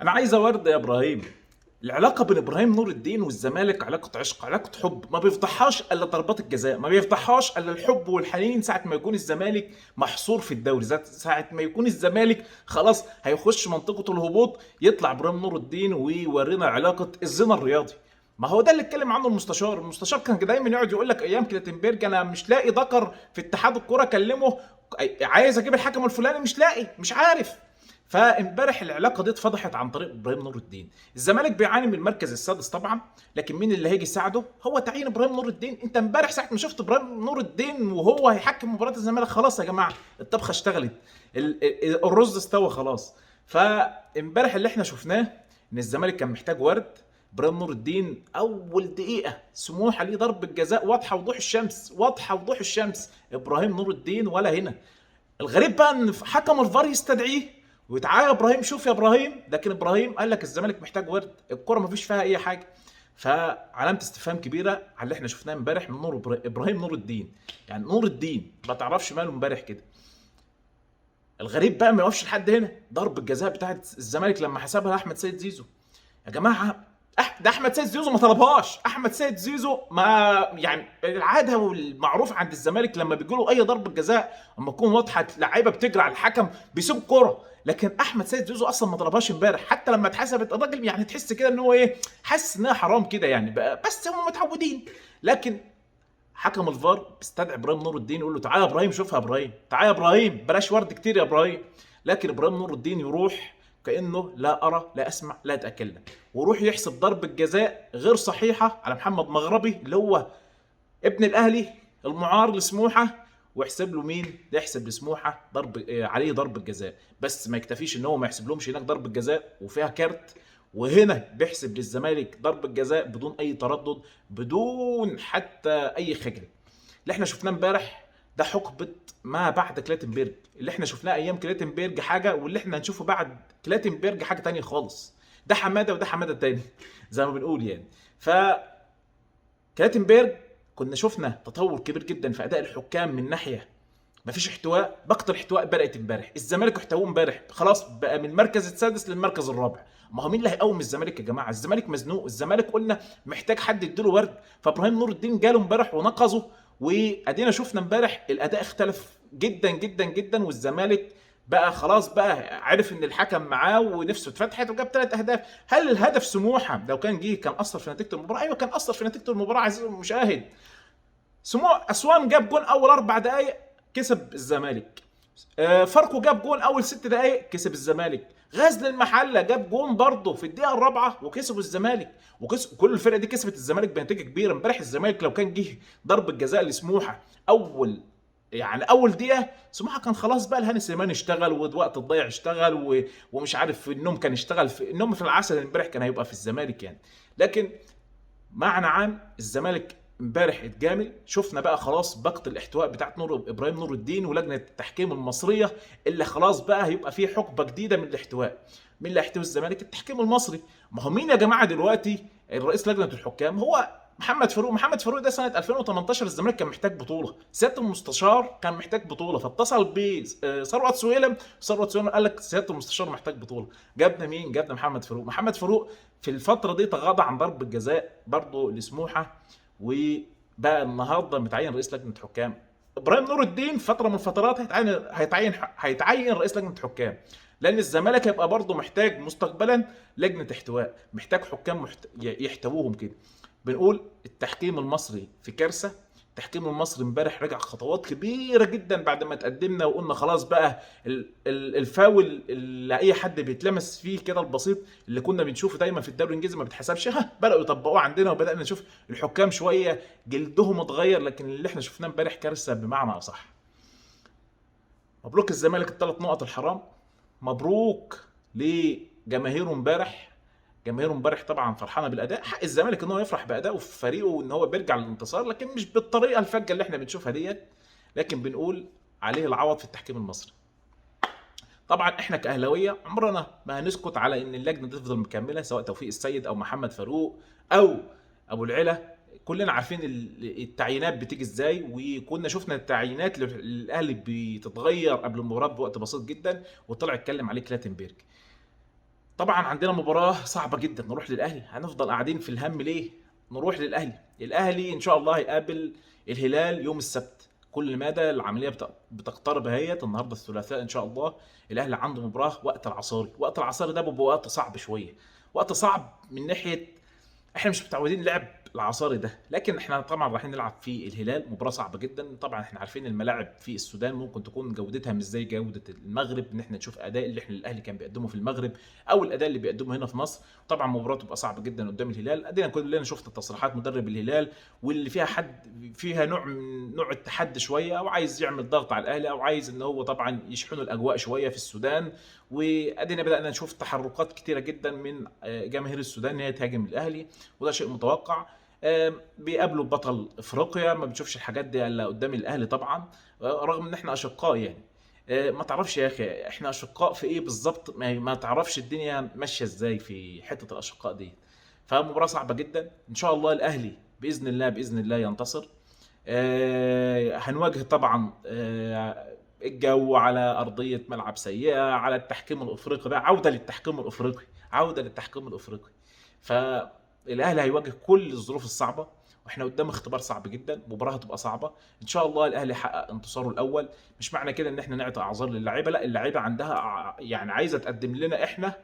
انا عايزه ورد يا ابراهيم. العلاقه بين ابراهيم نور الدين والزمالك علاقه عشق، علاقه حب، ما بيفضحهاش الا ضربات الجزاء، ما بيفضحهاش الا الحب والحنين ساعه ما يكون الزمالك محصور في الدوري، ساعه ما يكون الزمالك خلاص هيخش منطقه الهبوط، يطلع ابراهيم نور الدين ويورينا علاقه الزنا الرياضي. ما هو ده اللي اتكلم عنه المستشار كان دايما يقعد يقول لك ايام كلاتنبرج انا مش لاقي ذكر في اتحاد الكوره كلمه، عايز اجيب الحكم الفلاني مش لاقي، مش عارف. فامبارح العلاقه دي اتفضحت عن طريق ابراهيم نور الدين. الزمالك بيعاني من المركز السادس طبعا، لكن مين اللي هيجي يساعده؟ هو تعيين ابراهيم نور الدين. انت امبارح ساعه ما شفت ابراهيم نور الدين وهو هيحكم مباراه الزمالك، خلاص يا جماعه الطبخه اشتغلت، الرز استوى خلاص. فامبارح اللي احنا شفناه ان الزمالك كان محتاج ورد. ابراهيم نور الدين اول دقيقه سموحه ليه ضربه جزاء واضحه وضوح الشمس، واضحه وضوح الشمس، ابراهيم نور الدين ولا هنا. الغريب بقى ان حكم الفار يستدعيه وتعالى يا ابراهيم شوف يا ابراهيم، لكن ابراهيم قال لك الزمالك محتاج ورد، الكره ما فيش فيها اي حاجه. فعلامه استفهام كبيره على اللي احنا شفناه امبارح من ابراهيم نور الدين. يعني نور الدين ما تعرفش ماله امبارح كده. الغريب بقى ما يقفش لحد هنا، ضرب الجزاء بتاعت الزمالك لما حسبها احمد سيد زيزو. يا جماعه ده احمد سيد زيزو ما طلبهاش، احمد سيد زيزو ما يعني العاده والمعروف عند الزمالك لما بيجي له اي ضربه جزاء اما تكون واضحه لعيبه بتجري على الحكم بيسيب الكوره، لكن احمد سيد زيزو اصلا ما طلبهاش امبارح. حتى لما اتحسبت الراجل يعني تحس كده ان هو ايه، حاسس انها حرام كده يعني بقى، بس هم متعودين. لكن حكم الفار بيستدعي ابراهيم نور الدين يقول له تعالى يا ابراهيم شوفها يا ابراهيم، تعالى يا ابراهيم بلاش ورد كتير يا ابراهيم. لكن ابراهيم نور الدين يروح كانه لا ارى لا اسمع لا اتكلم، ويروح يحسب ضربه جزاء غير صحيحه على محمد مغربي اللي هو ابن الاهلي المعار لسموحه، ويحسب له مين؟ ده يحسب لسموحه ضرب عليه ضربه جزاء. بس ما يكتفيش ان هو ما يحسب لهمش هناك ضربه جزاء وفيها كارت، وهنا بيحسب للزمالك ضربه جزاء بدون اي تردد، بدون حتى اي خجل. اللي احنا شفناه امبارح ده حقبه ما بعد كلاتنبرج. اللي احنا شفناه ايام كلاتنبرج حاجه، واللي احنا هنشوفه بعد كلاتنبرج حاجه تانية خالص. ده حماده وده حماده تاني زي ما بنقول يعني. ف كلاتنبرج كنا شفنا تطور كبير جدا في اداء الحكام من ناحيه مفيش احتواء، ضغط الاحتواء بدات امبارح. الزمالك احتووه امبارح خلاص بقى من المركز السادس للمركز الرابع. ما هو مين اللي هيقوم الزمالك يا جماعه؟ الزمالك مزنوق، الزمالك قلنا محتاج حد يديله ورد، فابراهيم نور الدين جاله امبارح ونقظه. وادينا شفنا امبارح الاداء اختلف جدا جدا جدا، والزمالك بقى خلاص بقى عرف ان الحكم معاه ونفسه اتفتحت وجاب 3 اهداف. هل الهدف سموحه لو كان جه كان اثر في نتيجه المباراه؟ ايوه كان اثر في نتيجه المباراه عزيزي المشاهد. اسوان جاب جون اول 4 دقائق كسب الزمالك. فاركو جاب جون اول 6 دقائق كسب الزمالك. غزل المحله جاب جون برضه في الدقيقه الرابعه وكسبوا الزمالك. وكسب كل الفرق دي كسبت الزمالك بنتيجه كبيره. امبارح الزمالك لو كان جه ضربه جزاء لسموحه اول يعني اول دقيقه، سموحه كان خلاص بقى الهاني سليمان اشتغل والوقت الضايع اشتغل ومش عارف النوم كان اشتغل في النوم في العسل امبارح كان هيبقى في الزمالك يعني. لكن معنى عام الزمالك امبارح اتجامل. شفنا بقى خلاص باقة الاحتواء بتاعت ابراهيم نور الدين ولجنه التحكيم المصريه اللي خلاص بقى هيبقى فيه حقبه جديده من الاحتواء. مين اللي هيحتوي الزمالك؟ التحكيم المصري. ما هو مين يا جماعه دلوقتي الرئيس لجنه الحكام؟ هو محمد فاروق. محمد فاروق ده سنه 2018 الزمالك كان محتاج بطوله، سياده المستشار كان محتاج بطوله، فاتصل بثروت سويلم. ثروت سويلم قال لك سياده المستشار محتاج بطوله. جابنا مين؟ جابنا محمد فاروق. محمد فاروق في الفتره دي تغاضى عن ضرب الجزاء برضه لسموحه، وبقى النهارده متعين رئيس لجنه حكام. ابراهيم نور الدين فتره من الفترات هيتعين رئيس لجنه حكام، لان الزمالك هيبقى برضه محتاج مستقبلا لجنه احتواء، محتاج حكام يحتووهم كده. بنقول التحكيم المصري في كارثه. التحكيم المصري امبارح رجع خطوات كبيره جدا بعد ما تقدمنا وقلنا خلاص بقى الفاول اللي اي حد بيتلمس فيه كده البسيط اللي كنا بنشوفه دايما في الدوري الانجليزي ما بيتحسبش، ها بداوا يطبقوه عندنا وبدانا نشوف الحكام شويه جلدهم اتغير. لكن اللي احنا شفناه امبارح كارثه بمعنى اصح. مبروك الزمالك ال3 نقط الحرام، مبروك لجماهيره امبارح. جماهيره امبارح طبعا فرحانه بالاداء، حق الزمالك ان هو يفرح بادائه في فريقه وان هو بيرجع للانتصار، لكن مش بالطريقه الفجه اللي احنا بنشوفها ديت. لكن بنقول عليه العوض في التحكيم المصري. طبعا احنا كاهلاويه عمرنا ما هنسكت على ان اللجنه دي تفضل مكمله، سواء توفيق السيد او محمد فاروق او ابو العلا. كلنا عارفين التعيينات بتيجي ازاي، وكنا شفنا التعيينات للاهلي بتتغير قبل المباراه بوقت بسيط جدا، وطلع اتكلم عليه كلاتنبرج. طبعا عندنا مباراة صعبة جدا، نروح للأهلي. هنفضل قاعدين في الهم ليه؟ نروح للأهلي. الأهلي إن شاء الله هيقابل الهلال يوم السبت. كل مدى العملية بتقترب اهيت. النهاردة الثلاثاء إن شاء الله الأهلي عنده مباراة وقت العصاري. وقت العصاري ده بيبقى وقت صعب شوية، وقت صعب من ناحية احنا مش متعودين لعب العصاري ده، لكن احنا طبعا رايحين نلعب في الهلال. مباراه صعبه جدا. طبعا احنا عارفين الملاعب في السودان ممكن تكون جودتها مش زي جوده المغرب، ان احنا نشوف اداء اللي احنا الاهلي كان بيقدمه في المغرب او الاداء اللي بيقدمه هنا في مصر. طبعا مباراه تبقى صعبه جدا قدام الهلال. ادينا كلنا شفت تصريحات مدرب الهلال، واللي فيها حد فيها نوع من نوع التحدي شويه، او عايز يعمل ضغط على الاهلي، او عايز ان هو طبعا يشحنوا الاجواء شويه في السودان. وادينا بدانا نشوف تحركات كتيره جدا من جماهير السودان ان هي تهاجم الاهلي، وده شيء متوقع. بيقابلوا بطل افريقيا، ما بتشوفش الحاجات دي الا قدام الاهلي طبعا. رغم ان احنا اشقاء يعني. ما تعرفش يا اخي احنا اشقاء في ايه بالظبط، ما تعرفش الدنيا ماشيه ازاي في حته الاشقاء دي. فمباراه صعبه جدا. ان شاء الله الاهلي باذن الله باذن الله ينتصر. هنواجه طبعا الجو على ارضيه ملعب سيئه، على التحكيم الافريقي بقى، عوده للتحكيم الافريقي، عوده للتحكيم الافريقي. فالاهلي هيواجه كل الظروف الصعبه، واحنا قدام اختبار صعب جدا. مباراه هتبقى صعبه. ان شاء الله الاهلي يحقق انتصاره الاول. مش معنى كده ان احنا نعطي اعذار للعيبه، لا، اللعيبه عندها يعني عايزه تقدم لنا احنا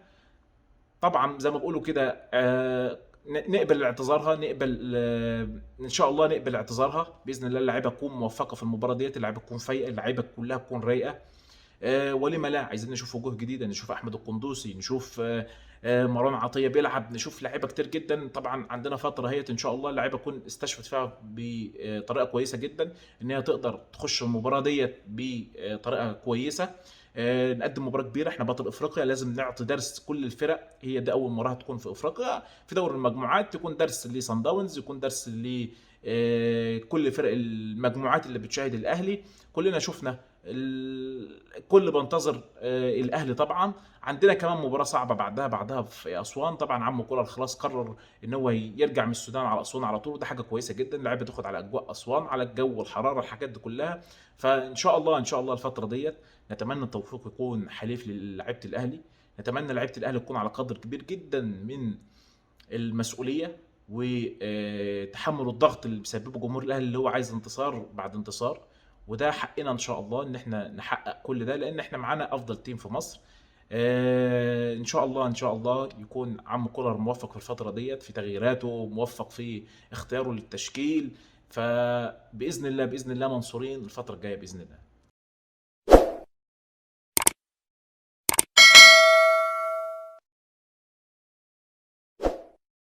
طبعا زي ما بيقولوا كده. نقبل اعتذارها، نقبل ان شاء الله نقبل اعتذارها باذن الله. اللعيبه تكون موفقه في المباراه ديت، اللعيبه تكون فايقه، اللعيبه كلها تكون رايقه. ولما لا، عايزين نشوف وجوه جديده، نشوف احمد القندوسي، نشوف مروان عطيه بيلعب، نشوف لعيبه كتير جدا. طبعا عندنا فتره هي ان شاء الله اللعيبه تكون استشفت فيها بطريقه كويسه جدا، ان هي تقدر تخش المباراه ديت بطريقه كويسه. نقدم مباراه كبيره. احنا بطل افريقيا، لازم نعطي درس كل الفرق. هي دي اول مباراه تكون في افريقيا في دوري المجموعات، يكون درس لصن داونز، يكون درس ل كل فرق المجموعات اللي بتشاهد الاهلي. كلنا شفنا الكل بينتظر الاهلي طبعا. عندنا كمان مباراه صعبه بعدها في اسوان. طبعا عم كولر خلاص قرر ان هو يرجع من السودان على اسوان على طول، وده حاجه كويسه جدا. اللعيبه تاخد على اجواء اسوان، على الجو والحراره، الحاجات دي كلها. فان شاء الله ان شاء الله الفتره ديت نتمنى التوفيق يكون حليف للاعيبه الاهلي. نتمنى لعيبه الاهلي تكون على قدر كبير جدا من المسؤوليه وتحمل الضغط اللي بيسببه جمهور الاهلي، اللي هو عايز انتصار بعد انتصار. وده حقنا ان شاء الله ان احنا نحقق كل ده، لان احنا معانا افضل تيم في مصر. ان شاء الله ان شاء الله يكون عم كولر موفق في الفتره ديت في تغييراته، موفق في اختياره للتشكيل. فباذن الله باذن الله منصورين الفتره الجايه باذن الله.